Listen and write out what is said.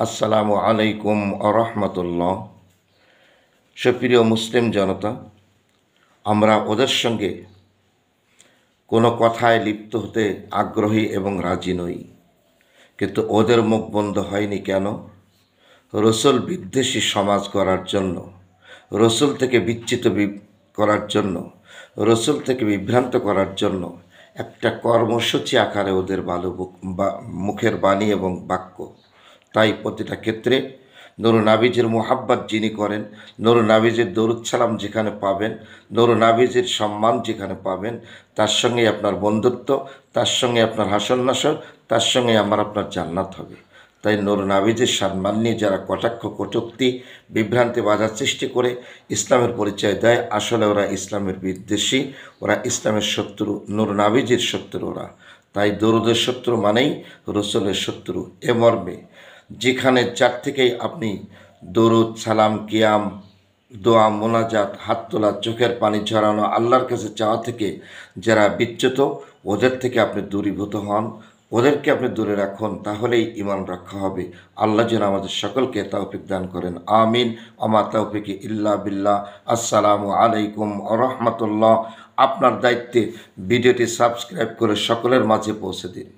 আসসালামু আলাইকুম আরহামতুল্লাহ। সুপ্রিয় মুসলিম জনতা, আমরা ওদের সঙ্গে কোনো কথায় লিপ্ত হতে আগ্রহী এবং রাজি নই, কিন্তু ওদের মুখ বন্ধ হয়নি কেন? রসুল বিদ্বেষী সমাজ করার জন্য, রসুল থেকে বিচ্যুত করার জন্য, রসুল থেকে বিভ্রান্ত করার জন্য একটা কর্মসূচি আকারে ওদের মুখের বাণী এবং বাক্য। তাই প্রতিটা ক্ষেত্রে নুরু নাবিজের মোহাব্বত যিনি করেন, নুরু নাবিজের দরুদ সালাম যেখানে পাবেন, নুরু নাবিজের সম্মান যেখানে পাবেন, তার সঙ্গে আপনার বন্ধুত্ব, তার সঙ্গে আপনার হাসন নাসর, তার সঙ্গে আপনার জান্নাত হবে। তাই নুরু নাবিজের সম্মান নিয়ে যারা কটাক্ষ কটূক্তি বিভ্রান্তি বাধার সৃষ্টি করে ইসলামের পরিচয় দেয়, আসলে ওরা ইসলামের বিদ্বেষী, ওরা ইসলামের শত্রু, নুরু নাবিজের শত্রু ওরা। তাই দরুদের শত্রু মানেই রসুলের শত্রু। এ মর্মে যেখানে যার থেকেই আপনি দরুদ সালাম কিয়াম দোয়া মোনাজাত হাত তোলা চোখের পানি ঝরানো আল্লাহর কাছে চাওয়া থেকে যারা বিচ্যুত, ওদের থেকে আপনি দূরীভূত হন, ওদেরকে আপনি দূরে রাখুন, তাহলেই ঈমান রক্ষা হবে। আল্লাহ যেন আমাদের সকলকে তৌফিক দান করেন, আমিন। আমা তৌফিক ইল্লা বিল্লাহ। আসসালামু আলাইকুম ওয়া রাহমাতুল্লাহ। আপনার দায়িত্বে ভিডিওটি সাবস্ক্রাইব করে সকলের মাঝে পৌঁছে দিন।